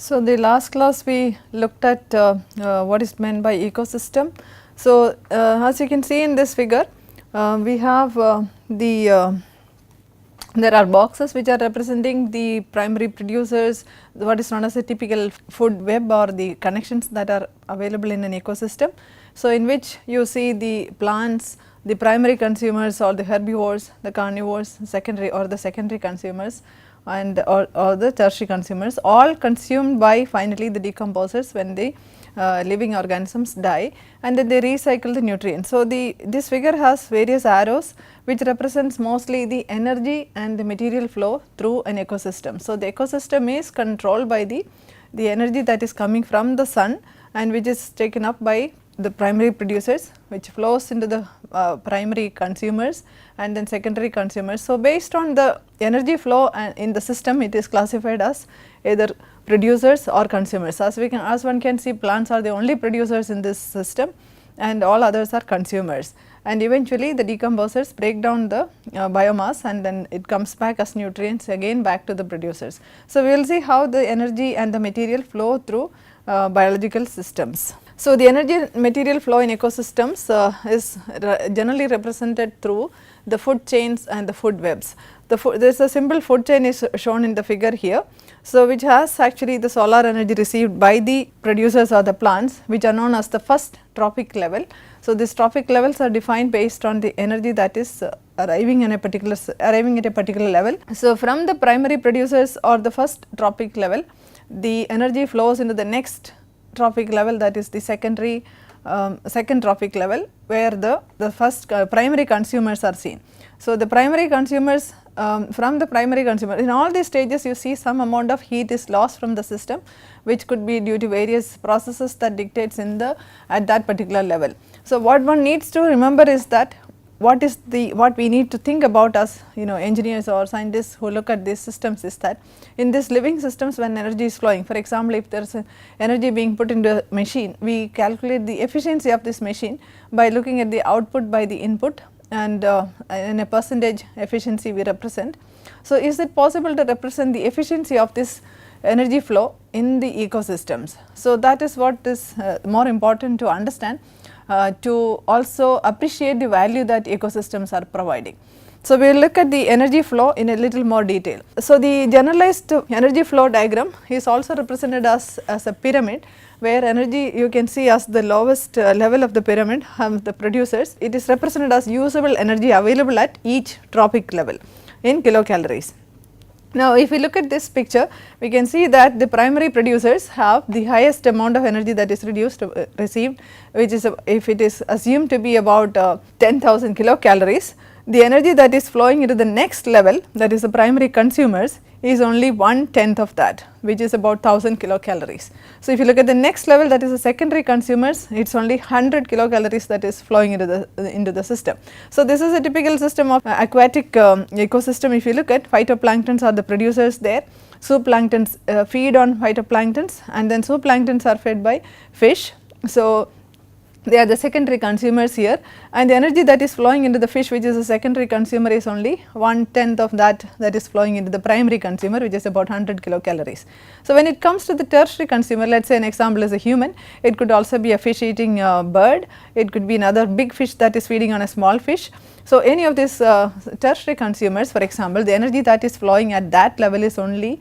So, the last class we looked at what is meant by ecosystem. So, as you can see in this figure, we have there are boxes which are representing the primary producers, what is known as a typical food web or the connections that are available in an ecosystem. So, in which you see the plants, the primary consumers or the herbivores, the carnivores, secondary or the secondary consumers, and or the tertiary consumers, all consumed by finally the decomposers when the living organisms die, and then they recycle the nutrients. So, this figure has various arrows which represents mostly the energy and the material flow through an ecosystem. So, the ecosystem is controlled by the energy that is coming from the sun and which is taken up by the primary producers, which flows into the primary consumers and then secondary consumers. So, based on the energy flow in the system, it is classified as either producers or consumers. As one can see, plants are the only producers in this system and all others are consumers, and eventually the decomposers break down the biomass and then it comes back as nutrients again back to the producers. So, we will see how the energy and the material flow through biological systems. So, the energy material flow in ecosystems is generally represented through the food chains and the food webs. There is a simple food chain is shown in the figure here. So, which has actually the solar energy received by the producers or the plants, which are known as the first trophic level. So, these trophic levels are defined based on the energy that is arriving at a particular level. So, from the primary producers or the first trophic level, the energy flows into the next trophic level, that is the second trophic level, where the first primary consumers are seen. So, the primary consumers from the primary consumer, in all these stages you see some amount of heat is lost from the system, which could be due to various processes that dictates at that particular level. So, what one needs to remember is that what we need to think about as engineers or scientists who look at these systems is that in these living systems, when energy is flowing, for example, if there is energy being put into a machine, we calculate the efficiency of this machine by looking at the output by the input, and in a percentage efficiency we represent. So, is it possible to represent the efficiency of this energy flow in the ecosystems? So, that is what is more important to understand to also appreciate the value that ecosystems are providing. So, we will look at the energy flow in a little more detail. So, the generalized energy flow diagram is also represented as a pyramid, where energy you can see as the lowest level of the pyramid, the producers, it is represented as usable energy available at each trophic level in kilocalories. Now, if we look at this picture, we can see that the primary producers have the highest amount of energy that is received, which is if it is assumed to be about 10,000 kilocalories. The energy that is flowing into the next level, that is the primary consumers, is only 1/10 of that, which is about 1000 kilocalories. So, if you look at the next level, that is the secondary consumers, it is only 100 kilocalories that is flowing into the system. So, this is a typical system of aquatic ecosystem. If you look at, phytoplanktons are the producers there, zooplanktons feed on phytoplanktons, and then zooplanktons are fed by fish. So, they are the secondary consumers here, and the energy that is flowing into the fish, which is a secondary consumer, is only 1/10 of that is flowing into the primary consumer, which is about 100 kilocalories. So, when it comes to the tertiary consumer, let us say an example is a human, it could also be a fish eating bird, it could be another big fish that is feeding on a small fish. So, any of these tertiary consumers, for example, the energy that is flowing at that level is only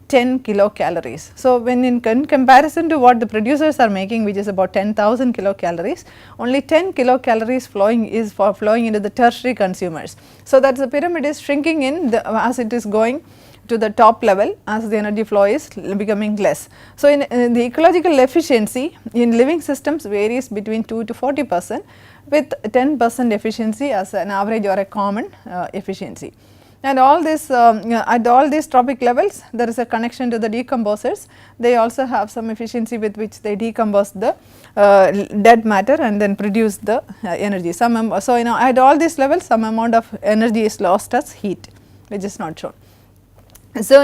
10 kilocalories. So, when in comparison to what the producers are making, which is about 10,000 kilocalories, only 10 kilocalories flowing into the tertiary consumers. So, that the pyramid is shrinking as it is going to the top level, as the energy flow is becoming less. So, in the ecological efficiency in living systems varies between 2 to 40%, with 10% efficiency as an average or a common efficiency. And all this at all these trophic levels, there is a connection to the decomposers. They also have some efficiency with which they decompose the dead matter and then produce the energy. So, at all these levels, some amount of energy is lost as heat, which is not shown. So,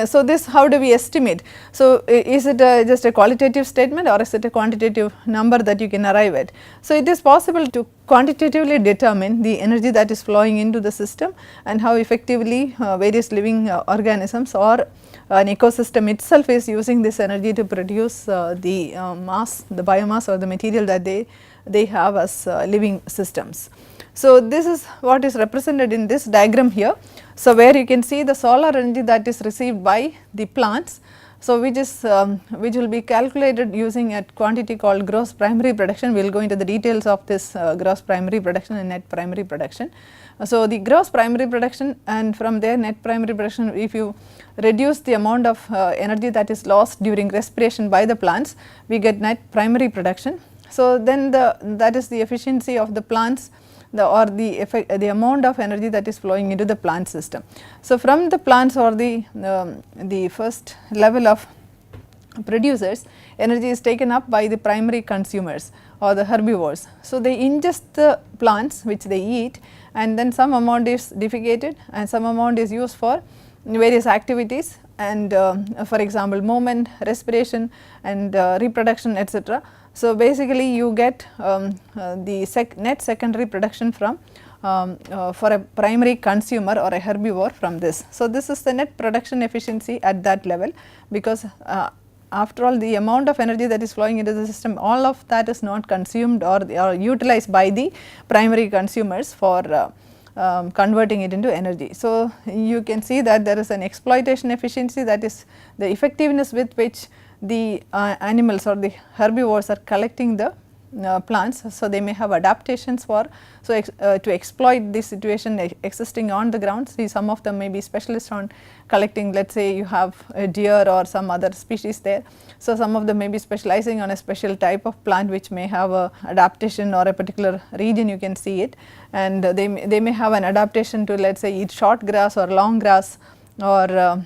so this how do we estimate? So, is it just a qualitative statement, or is it a quantitative number that you can arrive at? So, it is possible to quantitatively determine the energy that is flowing into the system and how effectively various living organisms or an ecosystem itself is using this energy to produce the mass, the biomass or the material that they have as living systems. So, this is what is represented in this diagram here. So, where you can see the solar energy that is received by the plants. So, which will be calculated using a quantity called gross primary production. We will go into the details of this gross primary production and net primary production. So, the gross primary production, and from there net primary production, if you reduce the amount of energy that is lost during respiration by the plants, we get net primary production. So, then that is the efficiency of the plants, the amount of energy that is flowing into the plant system. So, from the plants or the first level of producers, energy is taken up by the primary consumers or the herbivores. So, they ingest the plants which they eat, and then some amount is defecated and some amount is used for various activities, and for example movement, respiration and reproduction, etc. So, basically you get the net secondary production from for a primary consumer or a herbivore from this. So, this is the net production efficiency at that level, because after all the amount of energy that is flowing into the system, all of that is not consumed or utilized by the primary consumers for converting it into energy. So, you can see that there is an exploitation efficiency, that is the effectiveness with which the animals or the herbivores are collecting the plants. So, they may have adaptations for to exploit this situation existing on the ground. See, some of them may be specialists on collecting, let us say you have a deer or some other species there. So, some of them may be specializing on a special type of plant which may have a adaptation or a particular region, you can see it, and they may have an adaptation to, let us say, eat short grass or long grass or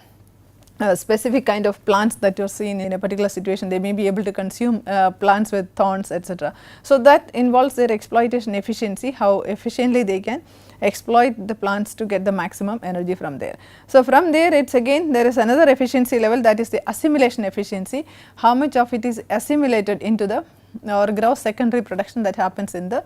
specific kind of plants that you are seeing in a particular situation. They may be able to consume plants with thorns, etc. So, that involves their exploitation efficiency, how efficiently they can exploit the plants to get the maximum energy from there. So, from there it is again there is another efficiency level, that is the assimilation efficiency, how much of it is assimilated into the or gross secondary production that happens in the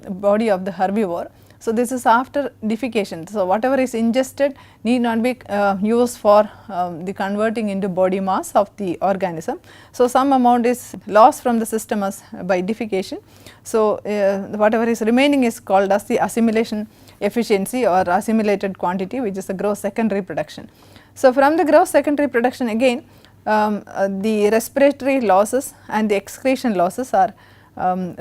body of the herbivore. So, this is after defecation. So, whatever is ingested need not be used for the converting into body mass of the organism. So, some amount is lost from the system as by defecation. So, whatever is remaining is called as the assimilation efficiency or assimilated quantity, which is the gross secondary production. So, from the gross secondary production again the respiratory losses and the excretion losses are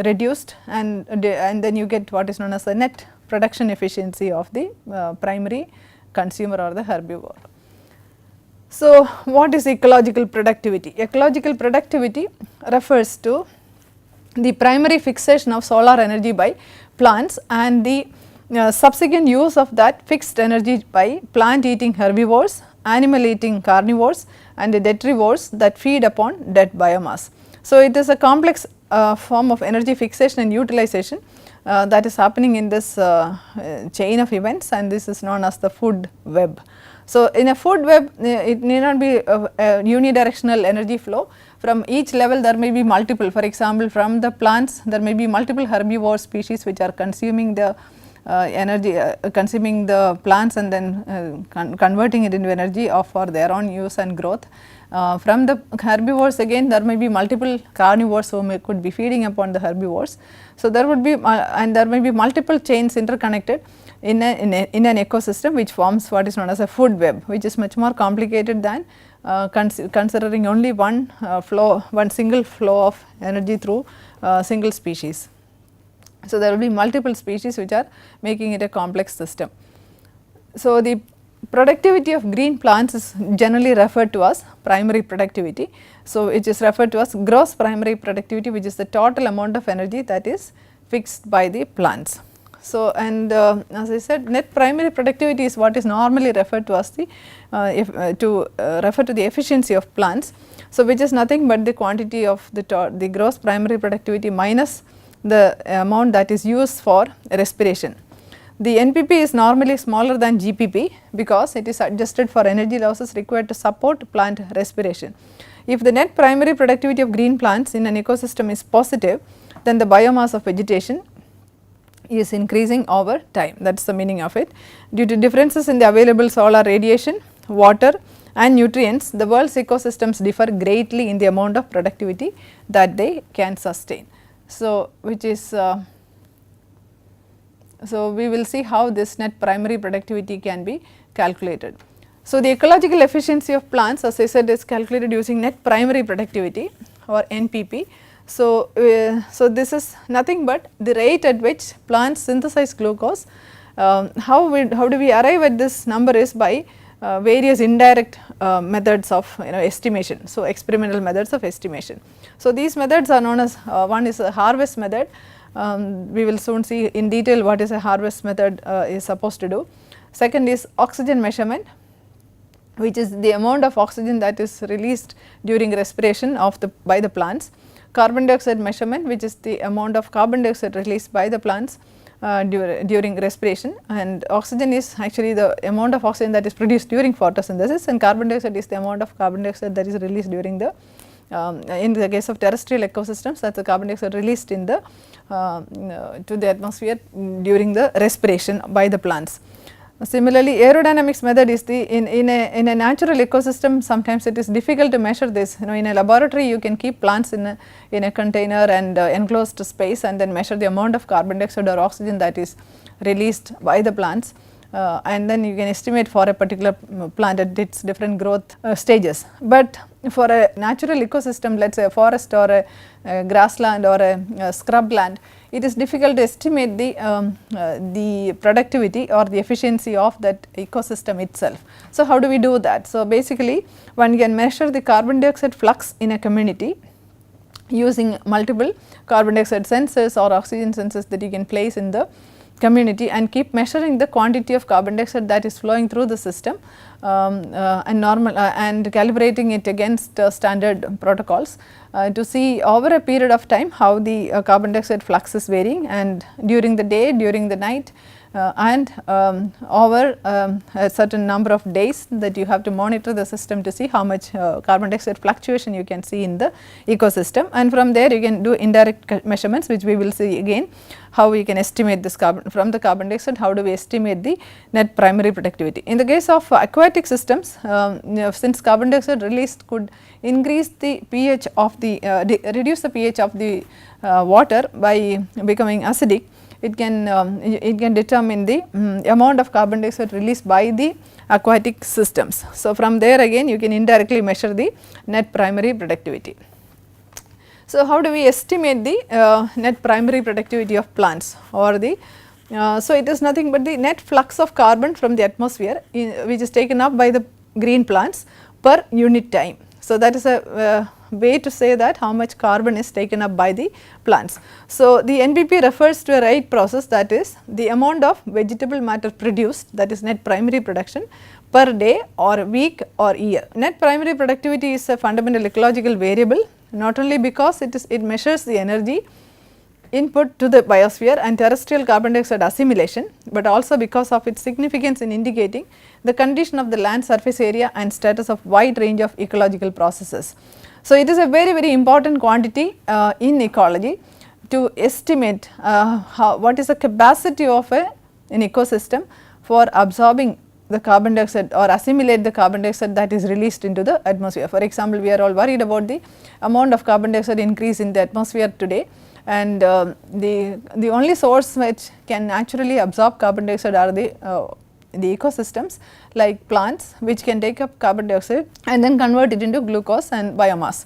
reduced, and then you get what is known as the net production efficiency of the primary consumer or the herbivore. So, what is ecological productivity? Ecological productivity refers to the primary fixation of solar energy by plants and the subsequent use of that fixed energy by plant eating herbivores, animal eating carnivores and the detrivores that feed upon dead biomass. So, it is a complex form of energy fixation and utilization that is happening in this chain of events, and this is known as the food web. So, in a food web it need not be a unidirectional energy flow. From each level there may be multiple, for example, from the plants there may be multiple herbivore species which are consuming the energy, consuming the plants and then converting it into energy for their own use and growth. From the herbivores again there may be multiple carnivores who could be feeding upon the herbivores. So, there would be and there may be multiple chains interconnected in an ecosystem which forms what is known as a food web, which is much more complicated than considering only one single flow of energy through single species. So, there will be multiple species which are making it a complex system. So, the productivity of green plants is generally referred to as primary productivity. So, it is referred to as gross primary productivity, which is the total amount of energy that is fixed by the plants. So, and as I said, net primary productivity is what is normally referred to as the refer to the efficiency of plants. So, which is nothing but the quantity of the gross primary productivity minus the amount that is used for respiration. The NPP is normally smaller than GPP because it is adjusted for energy losses required to support plant respiration. If the net primary productivity of green plants in an ecosystem is positive, then the biomass of vegetation is increasing over time. That is the meaning of it. Due to differences in the available solar radiation, water and nutrients, the world's ecosystems differ greatly in the amount of productivity that they can sustain. So, which is so we will see how this net primary productivity can be calculated. So, the ecological efficiency of plants, as I said, is calculated using net primary productivity or NPP. So, so this is nothing but the rate at which plants synthesize glucose. How do we arrive at this number is by various indirect methods of estimation. So, experimental methods of estimation. So, these methods are known as one is a harvest method. We will soon see in detail what is a harvest method is supposed to do. Second is oxygen measurement, which is the amount of oxygen that is released during respiration of by the plants. Carbon dioxide measurement, which is the amount of carbon dioxide released by the plants during respiration, and oxygen is actually the amount of oxygen that is produced during photosynthesis, and carbon dioxide is the amount of carbon dioxide that is released during the in the case of terrestrial ecosystems, that is the carbon dioxide released in the to the atmosphere during the respiration by the plants. Similarly, aerodynamics method is the in a natural ecosystem, sometimes it is difficult to measure this. In a laboratory you can keep plants in a container and enclosed space and then measure the amount of carbon dioxide or oxygen that is released by the plants, and then you can estimate for a particular plant at its different growth stages. But for a natural ecosystem, let us say a forest or a grassland or a scrubland, it is difficult to estimate the productivity or the efficiency of that ecosystem itself. So, how do we do that? So, basically one can measure the carbon dioxide flux in a community using multiple carbon dioxide sensors or oxygen sensors that you can place in the community and keep measuring the quantity of carbon dioxide that is flowing through the system and calibrating it against standard protocols to see over a period of time how the carbon dioxide flux is varying, and during the day, during the night, and over a certain number of days that you have to monitor the system to see how much carbon dioxide fluctuation you can see in the ecosystem, and from there you can do indirect measurements, which we will see again how we can estimate this carbon from the carbon dioxide, how do we estimate the net primary productivity. In the case of aquatic systems, since carbon dioxide released could increase the pH of the reduce the pH of the water by becoming acidic, it can determine the amount of carbon dioxide released by the aquatic systems. So, from there again you can indirectly measure the net primary productivity. So, how do we estimate the net primary productivity of plants, or the so it is nothing but the net flux of carbon from the atmosphere which is taken up by the green plants per unit time. So, that is a way to say that how much carbon is taken up by the plants. So, the NPP refers to a rate process, that is the amount of vegetable matter produced, that is net primary production, per day or week or year. Net primary productivity is a fundamental ecological variable, not only because it measures the energy input to the biosphere and terrestrial carbon dioxide assimilation, but also because of its significance in indicating the condition of the land surface area and status of wide range of ecological processes. So, it is a very important quantity in ecology to estimate what is the capacity of an ecosystem for absorbing the carbon dioxide or assimilate the carbon dioxide that is released into the atmosphere. For example, we are all worried about the amount of carbon dioxide increase in the atmosphere today, and the only source which can naturally absorb carbon dioxide are the ecosystems like plants, which can take up carbon dioxide and then convert it into glucose and biomass.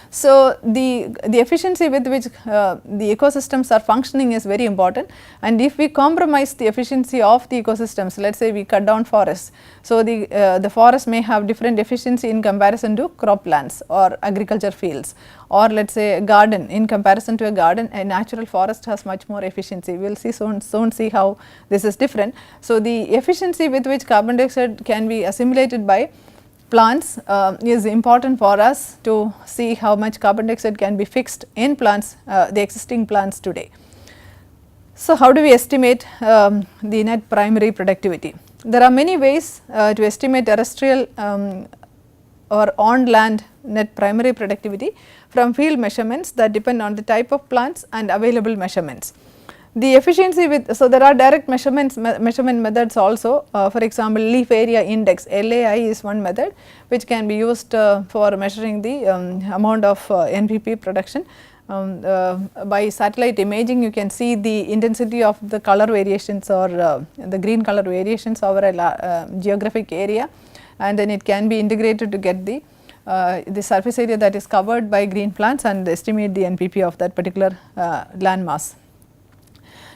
So, the efficiency with which the ecosystems are functioning is very important, and if we compromise the efficiency of the ecosystems, let us say we cut down forests. So, the forest may have different efficiency in comparison to croplands or agriculture fields, or let us say a garden in comparison to a garden, a natural forest has much more efficiency. We will see soon see how this is different. So, the efficiency with which carbon dioxide can be assimilated by plants is important for us to see how much carbon dioxide can be fixed in plants, the existing plants today. So, how do we estimate the net primary productivity? There are many ways to estimate terrestrial or on land net primary productivity from field measurements that depend on the type of plants and available measurements. The efficiency with, so there are direct measurement methods also, for example leaf area index LAI is one method which can be used for measuring the amount of NPP production. By satellite imaging you can see the intensity of the color variations or the green color variations over a geographic area, and then it can be integrated to get the surface area that is covered by green plants and estimate the NPP of that particular land mass.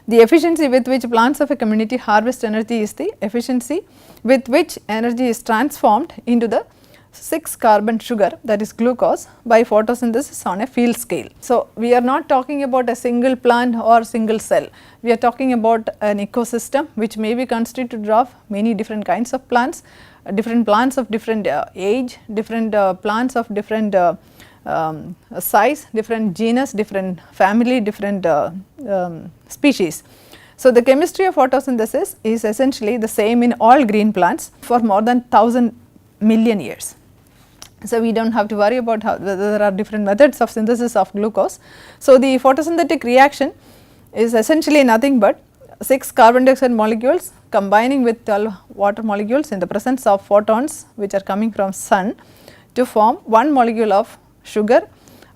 The efficiency with which plants of a community harvest energy is the efficiency with which energy is transformed into the 6 carbon sugar, that is glucose, by photosynthesis on a field scale. So, we are not talking about a single plant or single cell, we are talking about an ecosystem which may be constituted of many different kinds of plants, different plants of different age, different plants of different size, different genus, different family, different species. So, the chemistry of photosynthesis is essentially the same in all green plants for more than 1000 million years. So, we do not have to worry about how there are different methods of synthesis of glucose. So, the photosynthetic reaction is essentially nothing but 6 carbon dioxide molecules combining with 12 water molecules in the presence of photons which are coming from sun to form one molecule of sugar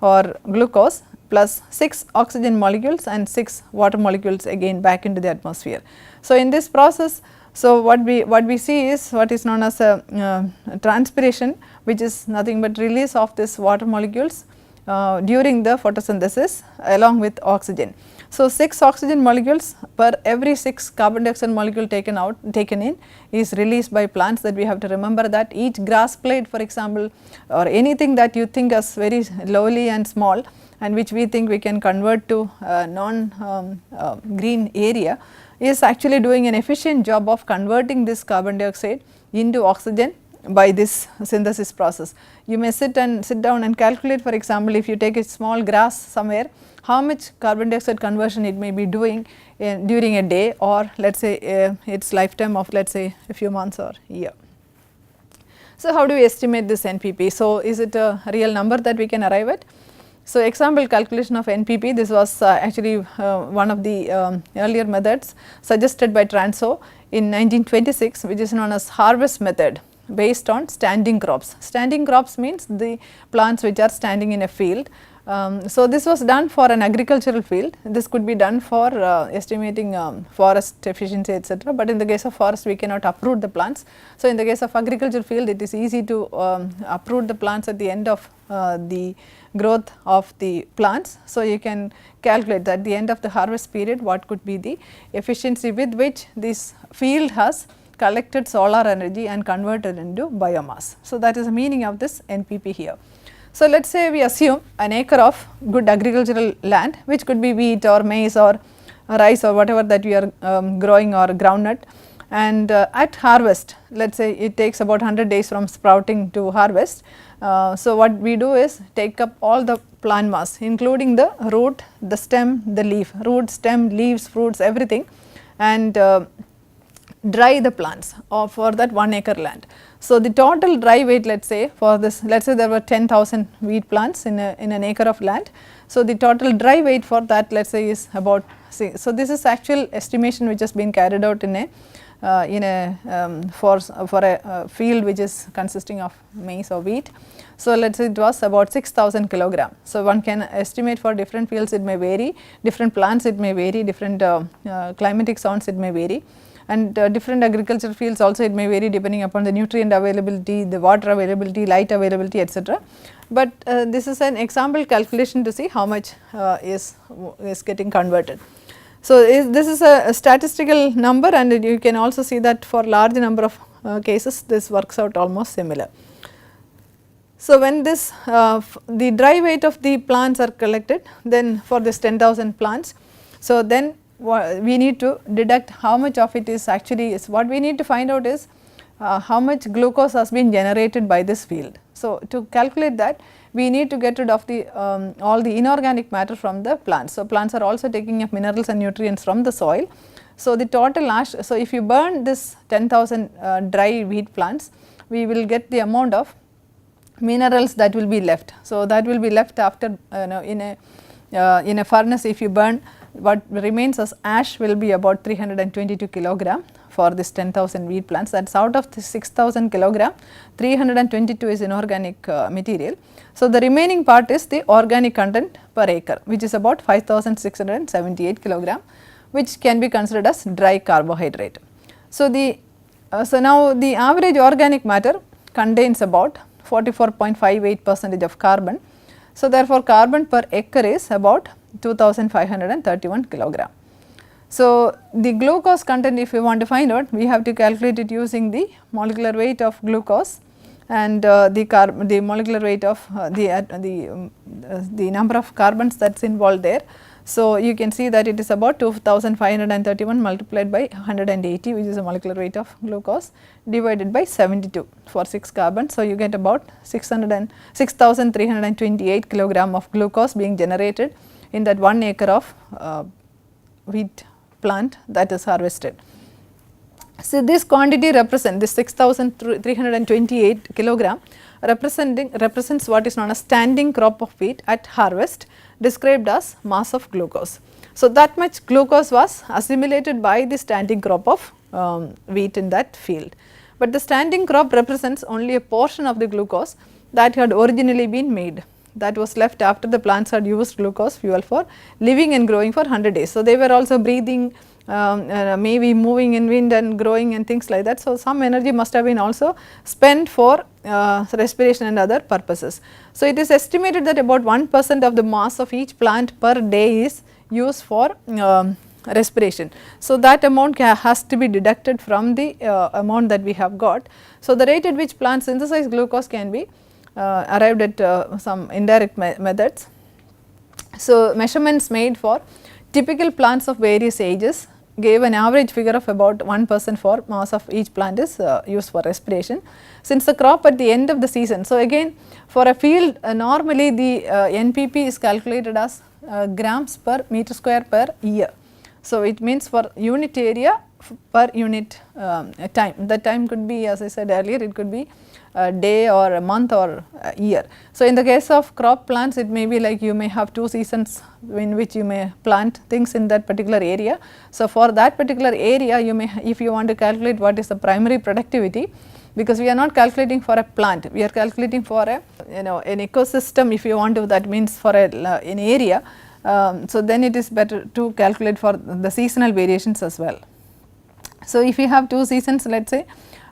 or glucose plus 6 oxygen molecules and 6 water molecules again back into the atmosphere. So, in this process, so what we see is what is known as a transpiration, which is nothing but release of this water molecules during the photosynthesis along with oxygen. So, 6 oxygen molecules per every 6 carbon dioxide molecule taken in is released by plants, that we have to remember that each grass blade for example or anything that you think as very lowly and small and which we think we can convert to green area is actually doing an efficient job of converting this carbon dioxide into oxygen by this synthesis process. You may sit down and calculate, for example, if you take a small grass somewhere, how much carbon dioxide conversion it may be doing during a day, or let us say its lifetime of let us say a few months or year. So, how do we estimate this NPP? So, is it a real number that we can arrive at? So, example calculation of NPP, this was actually one of the earlier methods suggested by Transo in 1926, which is known as harvest method based on standing crops. Standing crops means the plants which are standing in a field. So, this was done for an agricultural field, this could be done for estimating forest efficiency etc., but in the case of forest we cannot uproot the plants. So, in the case of agricultural field it is easy to uproot the plants at the end of the growth of the plants. So, you can calculate that at the end of the harvest period what could be the efficiency with which this field has collected solar energy and converted into biomass. So, that is the meaning of this NPP here. So, let us say we assume an acre of good agricultural land which could be wheat or maize or rice or whatever that we are growing, or groundnut, and at harvest let us say it takes about 100 days from sprouting to harvest. So, what we do is take up all the plant mass including the root, the stem, the leaf, root, stem, leaves, fruits, everything, and dry the plants for that 1 acre land. So, the total dry weight let us say for this, let us say there were 10,000 wheat plants in an acre of land. So, the total dry weight for that let us say is about, so this is actual estimation which has been carried out in a for a field which is consisting of maize or wheat. So, let us say it was about 6,000 kilogram. So, one can estimate for different fields it may vary, different plants it may vary, different climatic zones it may vary, and different agricultural fields also it may vary depending upon the nutrient availability, the water availability, light availability etc. But this is an example calculation to see how much is getting converted. So, this is a statistical number, and you can also see that for large number of cases this works out almost similar. So, when this the dry weight of the plants are collected, then for this 10,000 plants, so then we need to deduct how much of it is actually what we need to find out is how much glucose has been generated by this field. So, to calculate that we need to get rid of the all the inorganic matter from the plants. So, plants are also taking up minerals and nutrients from the soil. So, the total ash, so if you burn this 10,000 dry wheat plants, we will get the amount of minerals that will be left. So, that will be left after in a furnace if you burn what remains as ash will be about 322 kilogram for this 10,000 wheat plants. That is out of the 6,000 kilogram, 322 is inorganic material. So, the remaining part is the organic content per acre, which is about 5,678 kilogram, which can be considered as dry carbohydrate. So, now the average organic matter contains about 44.58% of carbon. So, therefore, carbon per acre is about 2531 kilogram. So, the glucose content, if you want to find out, we have to calculate it using the molecular weight of glucose and the molecular weight of the number of carbons that is involved there. So, you can see that it is about 2531 multiplied by 180, which is the molecular weight of glucose, divided by 72 for 6 carbons. So, you get about 6,328 kilogram of glucose being generated in that 1 acre of wheat plant that is harvested. So, this quantity this 6,328 kilogram represents what is known as standing crop of wheat at harvest, described as mass of glucose. So, that much glucose was assimilated by the standing crop of wheat in that field, but the standing crop represents only a portion of the glucose that had originally been made, that was left after the plants had used glucose fuel for living and growing for 100 days. So, they were also breathing, maybe moving in wind and growing and things like that. So, some energy must have been also spent for respiration and other purposes. So, it is estimated that about 1% of the mass of each plant per day is used for respiration. So, that amount has to be deducted from the amount that we have got. So, the rate at which plants synthesize glucose can be arrived at some indirect methods. So, measurements made for typical plants of various ages gave an average figure of about 1% for mass of each plant is used for respiration. Since the crop at the end of the season, so again for a field normally the NPP is calculated as grams per meter square per year. So, it means for unit area per unit time. The time could be, as I said earlier, it could be a day or a month or a year. So, in the case of crop plants, it may be like you may have 2 seasons in which you may plant things in that particular area. So, for that particular area you may, if you want to calculate what is the primary productivity, because we are not calculating for a plant, we are calculating for a an ecosystem, if you want to, that means for an area. So, then it is better to calculate for the seasonal variations as well. So, if you have 2 seasons, let us say,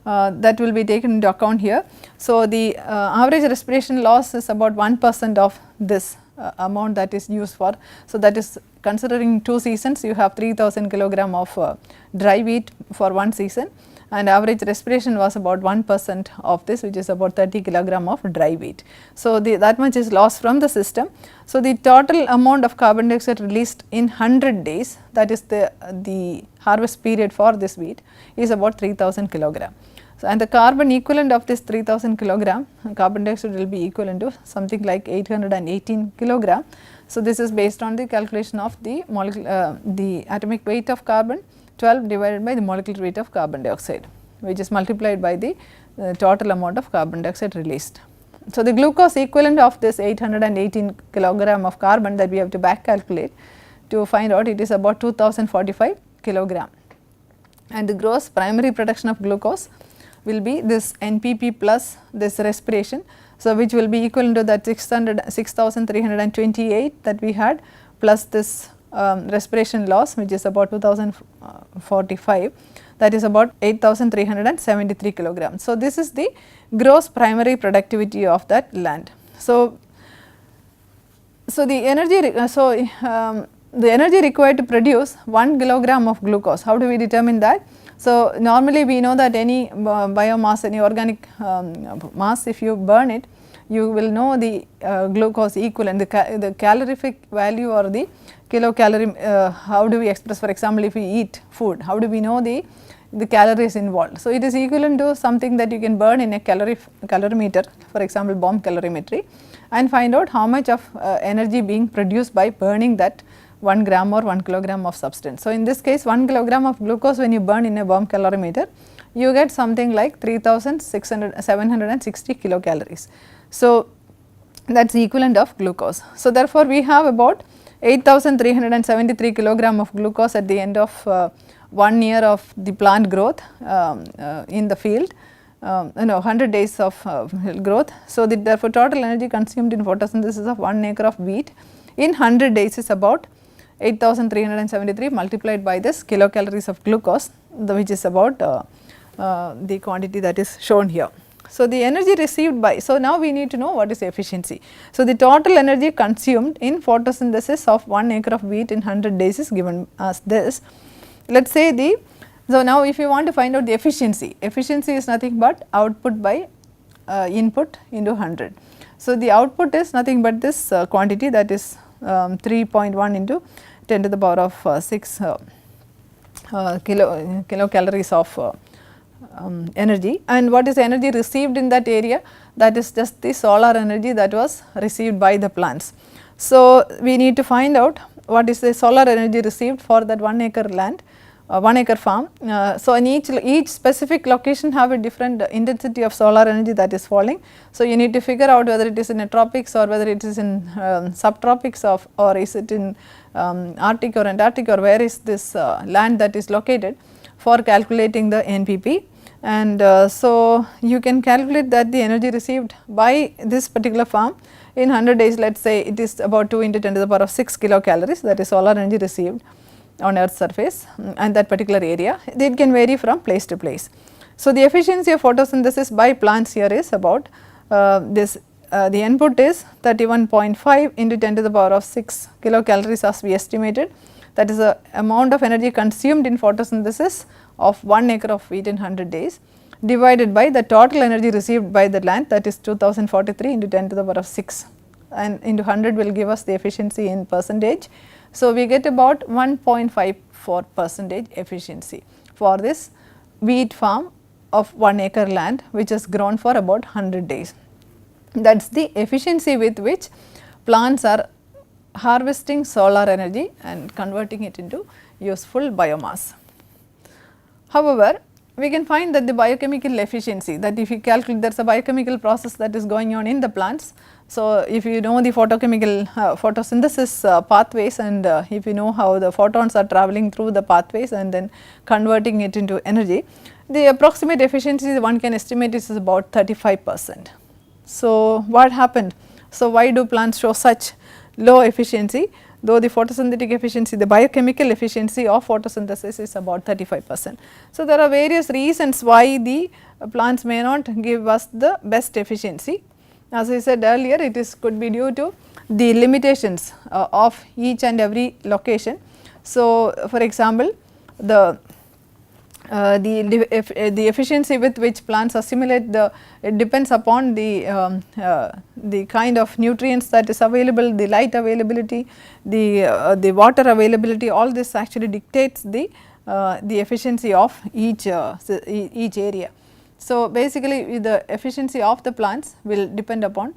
that will be taken into account here. So, the average respiration loss is about 1% of this amount that is used for. So, that is considering 2 seasons, you have 3000 kilogram of dry wheat for 1 season, and average respiration was about 1% of this, which is about 30 kilogram of dry wheat. So, that much is lost from the system. So, the total amount of carbon dioxide released in 100 days, that is the harvest period for this wheat, is about 3000 kilogram. So, and the carbon equivalent of this 3000 kilogram carbon dioxide will be equivalent to something like 818 kilogram. So, this is based on the calculation of the the atomic weight of carbon 12 divided by the molecular weight of carbon dioxide, which is multiplied by the total amount of carbon dioxide released. So, the glucose equivalent of this 818 kilogram of carbon that we have to back calculate to find out, it is about 2045 kilogram, and the gross primary production of glucose will be this NPP plus this respiration. So, which will be equivalent to that 6,328 that we had, plus this respiration loss, which is about 2045, that is about 8,373 kilograms. So, this is the gross primary productivity of that land. So, the energy required to produce 1 kilogram of glucose, how do we determine that? So, normally we know that any biomass, any organic mass, if you burn it, you will know the glucose equivalent, the calorific value or the kilocalorie. How do we express, for example, if we eat food, how do we know the calories involved? So, it is equivalent to something that you can burn in a calorimeter, for example, bomb calorimetry, and find out how much of energy being produced by burning that 1 gram or 1 kilogram of substance. So, in this case 1 kilogram of glucose, when you burn in a bomb calorimeter, you get something like 760 kilocalories. So, that is equivalent of glucose. So, therefore, we have about 8,373 kilogram of glucose at the end of 1 year of the plant growth in the field, 100 days of growth. So, therefore, total energy consumed in photosynthesis of 1 acre of wheat in 100 days is about 8,373 multiplied by this kilocalories of glucose, which is about the quantity that is shown here. So, the energy received by, so now we need to know what is efficiency. So, the total energy consumed in photosynthesis of 1 acre of wheat in 100 days is given as this. Let us say the, so now if you want to find out the efficiency is nothing but output by input into 100. So, the output is nothing but this quantity, that is 3.1 into 10 to the power of 6 kilocalories of energy. And what is energy received in that area? That is just the solar energy that was received by the plants. So, we need to find out what is the solar energy received for that 1 acre land, 1 acre farm. So, in each specific location have a different intensity of solar energy that is falling. So, you need to figure out whether it is in a tropics or whether it is in subtropics of, or is it in Arctic or Antarctic, or where is this land that is located for calculating the NPP. And so, you can calculate that the energy received by this particular farm in 100 days, let us say it is about 2 into 10 to the power of 6 kilocalories, that is solar energy received on earth's surface and that particular area. It can vary from place to place. So, the efficiency of photosynthesis by plants here is about the input is 31.5 into 10 to the power of 6 kilocalories as we estimated, that is the amount of energy consumed in photosynthesis of 1 acre of wheat in 100 days divided by the total energy received by the land, that is 2043 into 10 to the power of 6, and into 100 will give us the efficiency in percentage. So, we get about 1.54% efficiency for this wheat farm of 1 acre land which is grown for about 100 days. That is the efficiency with which plants are harvesting solar energy and converting it into useful biomass. However, we can find that the biochemical efficiency, that if you calculate, there is a biochemical process that is going on in the plants. So, if you know the photochemical photosynthesis pathways, and if you know how the photons are travelling through the pathways and then converting it into energy, the approximate efficiency one can estimate is about 35%. So, what happened? So, why do plants show such low efficiency, though the photosynthetic efficiency, the biochemical efficiency of photosynthesis is about 35%. So, there are various reasons why the plants may not give us the best efficiency. As I said earlier, it is could be due to the limitations of each and every location. So, for example, the efficiency with which plants assimilate it depends upon the kind of nutrients that is available, the light availability, the water availability, all this actually dictates the efficiency of each area. So, basically the efficiency of the plants will depend upon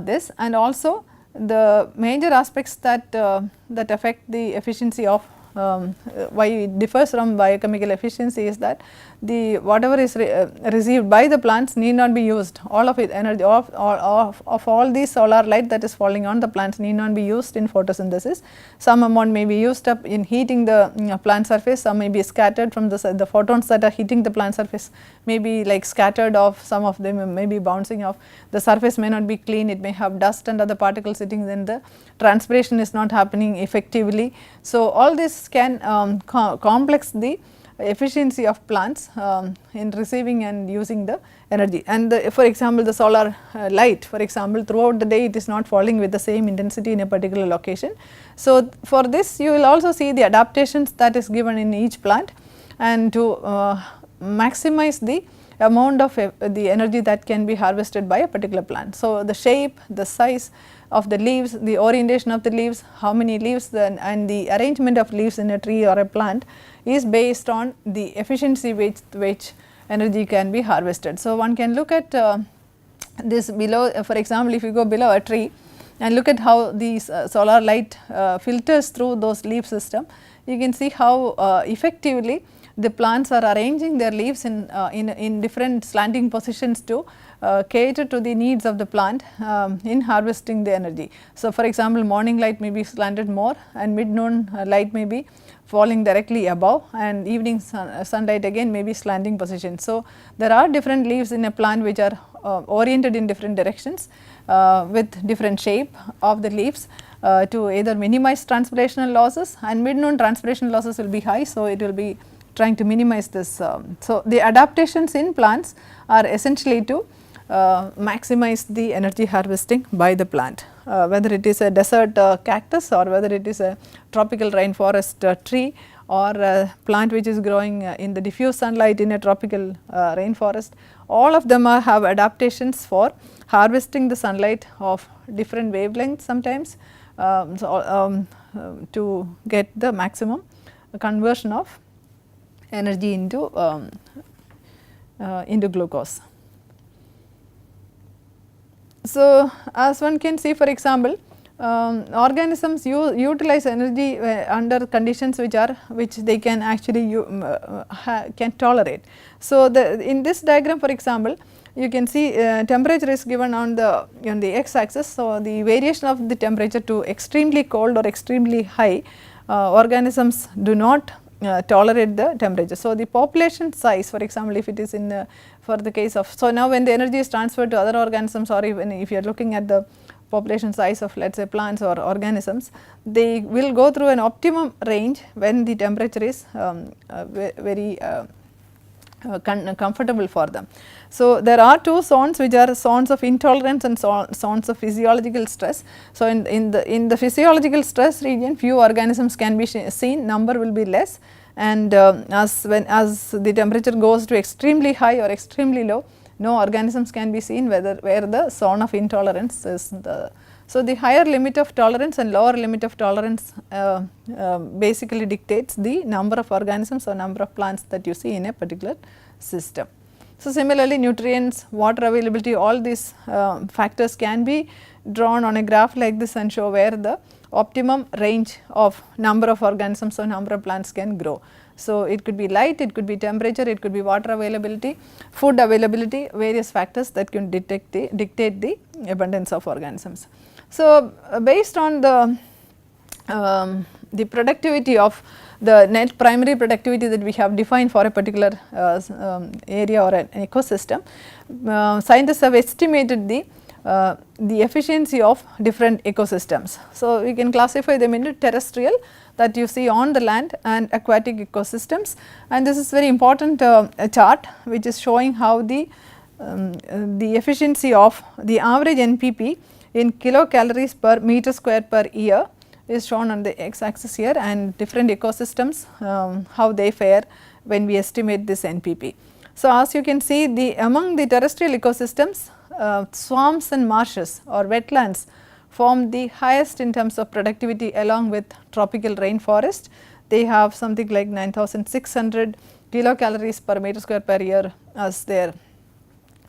this, and also the major aspects that affect the efficiency of why it differs from biochemical efficiency is that the whatever is received by the plants need not be used, all of it energy of all the solar light that is falling on the plants need not be used in photosynthesis. Some amount may be used up in heating the plant surface, some may be scattered from the photons that are heating the plant surface may be like scattered off, some of them may be bouncing off, the surface may not be clean, it may have dust and other particles sitting, then the transpiration is not happening effectively. So, all this can complex the efficiency of plants in receiving and using the energy. And for example, the solar light, for example, throughout the day it is not falling with the same intensity in a particular location. So, for this you will also see the adaptations that is given in each plant, and to maximize the amount of the energy that can be harvested by a particular plant. So, the shape, the size of the leaves, the orientation of the leaves, how many leaves and the arrangement of leaves in a tree or a plant is based on the efficiency with which energy can be harvested. So, one can look at this below, for example, if you go below a tree and look at how these solar light filters through those leaf system, you can see how effectively the plants are arranging their leaves in different slanting positions to cater to the needs of the plant in harvesting the energy. So, for example, morning light may be slanted more and mid noon light may be falling directly above, and evening sunlight again may be slanting position. So, there are different leaves in a plant which are oriented in different directions with different shape of the leaves to either minimize transpirational losses, and mid noon transpiration losses will be high. So, it will be trying to minimize this. So, the adaptations in plants are essentially to maximize the energy harvesting by the plant, whether it is a desert cactus or whether it is a tropical rainforest tree or a plant which is growing in the diffuse sunlight in a tropical rainforest. All of them have adaptations for harvesting the sunlight of different wavelengths sometimes to get the maximum conversion of energy into glucose. So, as one can see, for example, organisms utilize energy under conditions which they can actually can tolerate. So, in this diagram, for example, you can see temperature is given on the x axis. So, the variation of the temperature to extremely cold or extremely high, organisms do not tolerate the temperature. So, the population size, for example, if it is in for the case of, so now when the energy is transferred to other organisms, or even if you are looking at the population size of, let us say, plants or organisms, they will go through an optimum range when the temperature is very comfortable for them. So, there are two zones which are zones of intolerance and zones of physiological stress. So, in the physiological stress region, few organisms can be seen, number will be less, and as the temperature goes to extremely high or extremely low, no organisms can be seen where the zone of intolerance is the. So, the higher limit of tolerance and lower limit of tolerance basically dictates the number of organisms or number of plants that you see in a particular system. So, similarly, nutrients, water availability, all these factors can be drawn on a graph like this and show where the optimum range of number of organisms or number of plants can grow. So, it could be light, it could be temperature, it could be water availability, food availability, various factors that can dictate the abundance of organisms. So, based on the productivity of the net primary productivity that we have defined for a particular area or an ecosystem, scientists have estimated the efficiency of different ecosystems. So, we can classify them into terrestrial, that you see on the land, and aquatic ecosystems, and this is very important chart which is showing how the efficiency of the average NPP in kilocalories per meter square per year is shown on the x axis here, and different ecosystems how they fare when we estimate this NPP. So, as you can see, among the terrestrial ecosystems, swamps and marshes or wetlands form the highest in terms of productivity along with tropical rainforest. They have something like 9,600 kilocalories per meter square per year as their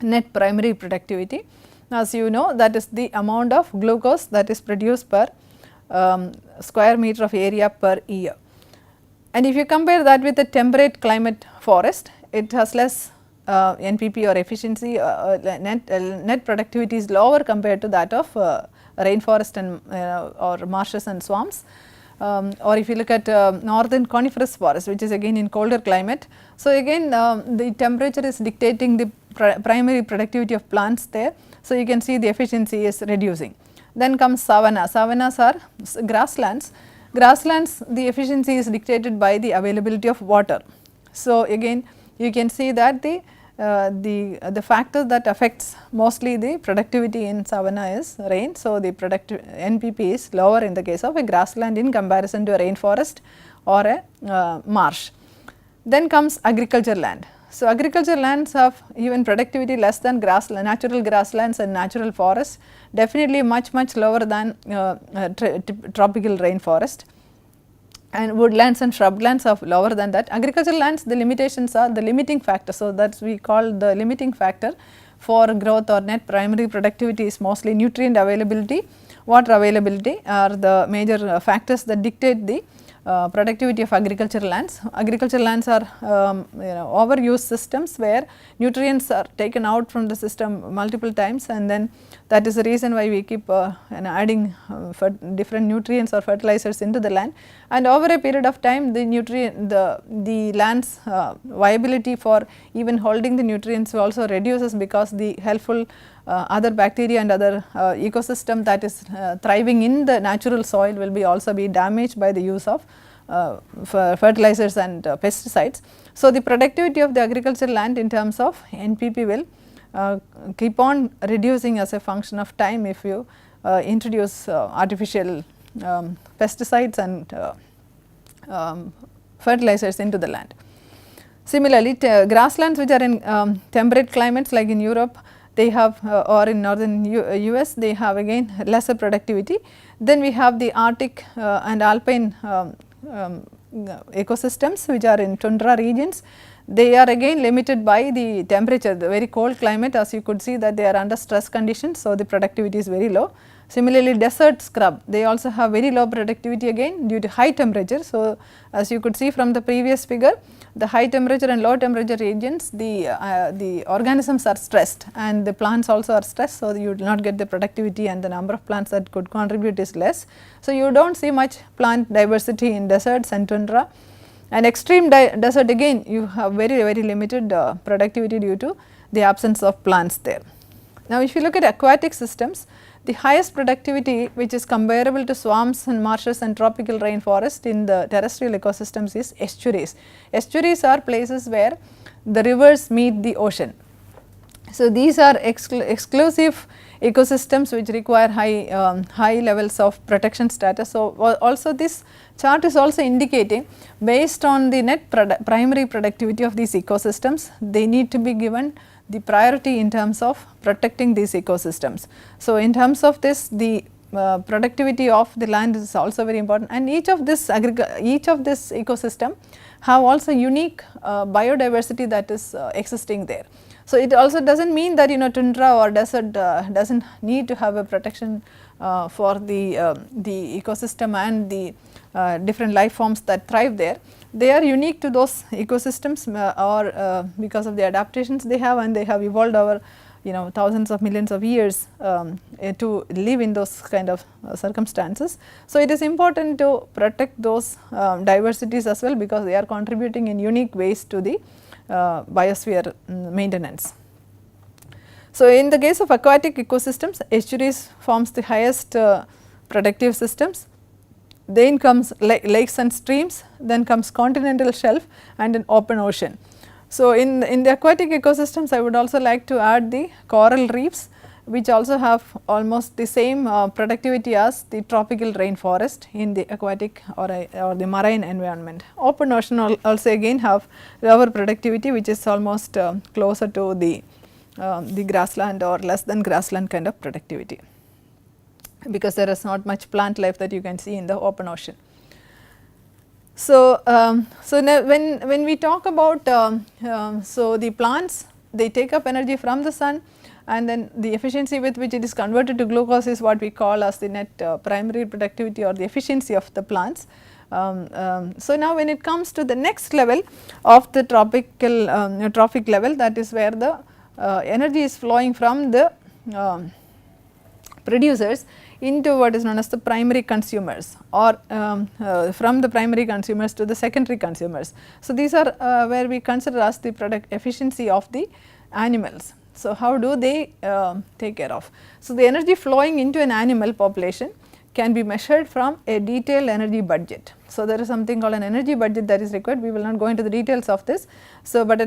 net primary productivity. As you know, that is the amount of glucose that is produced per square meter of area per year. And if you compare that with a temperate climate forest, it has less NPP or efficiency, net productivity is lower compared to that of rainforest and or marshes and swamps. Or if you look at northern coniferous forest, which is again in colder climate. So, again the temperature is dictating the primary productivity of plants there. So, you can see the efficiency is reducing. Then comes savanna. Savannas are grasslands. Grasslands, the efficiency is dictated by the availability of water. So, again you can see that the factor that affects mostly the productivity in savanna is rain. So, the productive NPP is lower in the case of a grassland in comparison to a rainforest or a marsh. Then comes agriculture land. So, agriculture lands have even productivity less than natural grasslands and natural forests, definitely much lower than tropical rainforest, and woodlands and shrublands are lower than that. Agricultural lands, the limitations are the limiting factor. So, that is we call the limiting factor for growth or net primary productivity is mostly nutrient availability, water availability are the major factors that dictate the productivity of agricultural lands. Agricultural lands are overused systems where nutrients are taken out from the system multiple times, and then that is the reason why we keep adding different nutrients or fertilizers into the land, and over a period of time the land's viability for even holding the nutrients also reduces, because the helpful other bacteria and other ecosystem that is thriving in the natural soil will be also be damaged by the use of fertilizers and pesticides. So, the productivity of the agricultural land in terms of NPP will keep on reducing as a function of time if you introduce artificial pesticides and fertilizers into the land. Similarly, grasslands which are in temperate climates like in Europe, they have or in northern US, they have again lesser productivity. Then we have the Arctic and alpine ecosystems which are in tundra regions. They are again limited by the temperature, the very cold climate, as you could see that they are under stress conditions. So, the productivity is very low. Similarly, desert scrub, they also have very low productivity again due to high temperature. So, as you could see from the previous figure, the high temperature and low temperature regions, the organisms are stressed and the plants also are stressed. So, you will not get the productivity, and the number of plants that could contribute is less. So, you do not see much plant diversity in deserts and tundra, and extreme desert again you have very limited productivity due to the absence of plants there. Now, if you look at aquatic systems, the highest productivity which is comparable to swamps and marshes and tropical rainforest in the terrestrial ecosystems is estuaries. Estuaries are places where the rivers meet the ocean. So, these are exclusive ecosystems which require high levels of protection status. So, also this chart is also indicating, based on the net primary productivity of these ecosystems, they need to be given the priority in terms of protecting these ecosystems. So, in terms of this, the productivity of the land is also very important, and each of this ecosystem have also unique biodiversity that is existing there. So, it also does not mean that tundra or desert does not need to have a protection for the ecosystem and the different life forms that thrive there. They are unique to those ecosystems or because of the adaptations they have, and they have evolved over thousands of millions of years to live in those kind of circumstances. So, it is important to protect those diversities as well, because they are contributing in unique ways to the biosphere maintenance. So, in the case of aquatic ecosystems, estuaries forms the highest productive systems. Then comes lakes and streams, then comes continental shelf and an open ocean. So, in the aquatic ecosystems, I would also like to add the coral reefs, which also have almost the same productivity as the tropical rainforest in the aquatic or the marine environment. Open ocean also again have lower productivity, which is almost closer to the grassland or less than grassland kind of productivity, because there is not much plant life that you can see in the open ocean. So, when we talk about so the plants, they take up energy from the sun, and then the efficiency with which it is converted to glucose is what we call as the net primary productivity or the efficiency of the plants. So, now when it comes to the next level of the trophic level, that is where the energy is flowing from the producers into what is known as the primary consumers, or from the primary consumers to the secondary consumers. So, these are where we consider as the product efficiency of the animals. So, how do they take care of? So, the energy flowing into an animal population can be measured from a detailed energy budget. So, there is something called an energy budget that is required. We will not go into the details of this. So, but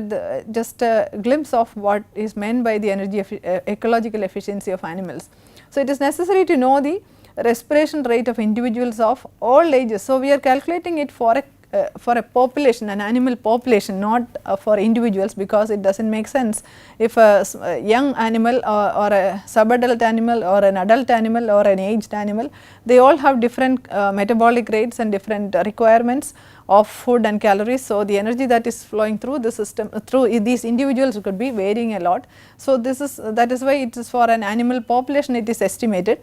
just a glimpse of what is meant by the energy ecological efficiency of animals. So, it is necessary to know the respiration rate of individuals of all ages. So, we are calculating it for a population, an animal population, not for individuals, because it does not make sense if a young animal or a subadult animal or an adult animal or an aged animal, they all have different metabolic rates and different requirements of food and calories. So, the energy that is flowing through the system through these individuals could be varying a lot. So, that is why it is for an animal population it is estimated.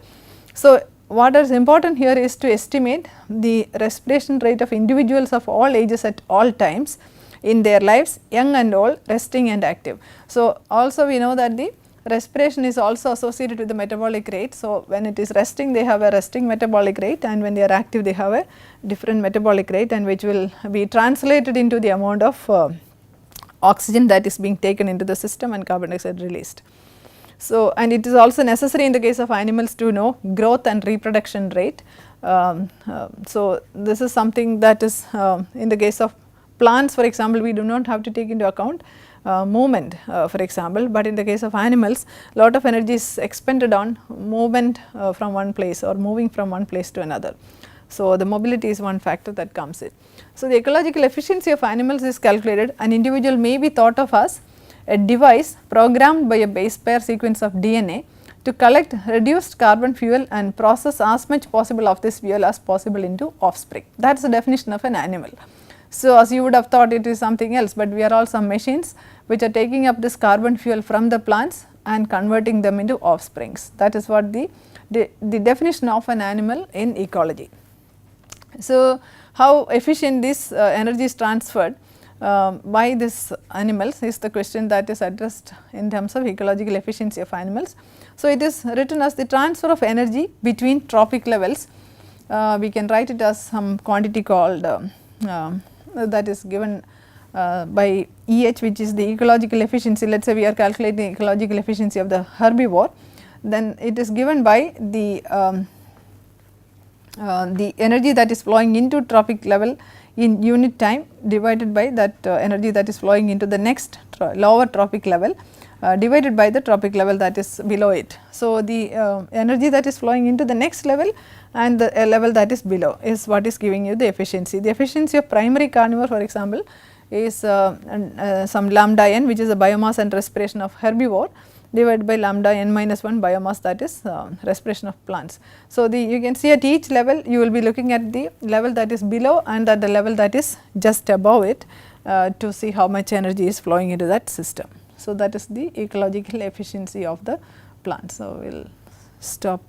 So, what is important here is to estimate the respiration rate of individuals of all ages at all times in their lives, young and old, resting and active. So, also we know that the respiration is also associated with the metabolic rate. So, when it is resting they have a resting metabolic rate, and when they are active they have a different metabolic rate, and which will be translated into the amount of oxygen that is being taken into the system and carbon dioxide released. So, and it is also necessary in the case of animals to know growth and reproduction rate. So, this is something that is in the case of plants, for example, we do not have to take into account movement for example, but in the case of animals lot of energy is expended on movement from one place or moving from one place to another. So, the mobility is one factor that comes in. So, the ecological efficiency of animals is calculated. An individual may be thought of as a device programmed by a base pair sequence of DNA to collect reduced carbon fuel and process as much possible of this fuel as possible into offspring. That is the definition of an animal. So, as you would have thought it is something else, but we are all some machines which are taking up this carbon fuel from the plants and converting them into offsprings. That is what the definition of an animal in ecology. So, how efficient this energy is transferred by this animals is the question that is addressed in terms of ecological efficiency of animals. So, it is written as the transfer of energy between trophic levels. We can write it as some quantity called that is given by EH, which is the ecological efficiency. Let us say we are calculating ecological efficiency of the herbivore, then it is given by the energy that is flowing into trophic level in unit time divided by that energy that is flowing into the next lower trophic level divided by the trophic level that is below it. So, the energy that is flowing into the next level and the level that is below is what is giving you the efficiency. The efficiency of primary carnivore, for example, is some lambda n, which is the biomass and respiration of herbivore, divided by lambda n minus 1 biomass, that is respiration of plants. So, you can see at each level you will be looking at the level that is below and at the level that is just above it to see how much energy is flowing into that system. So, that is the ecological efficiency of the plant. So, we will stop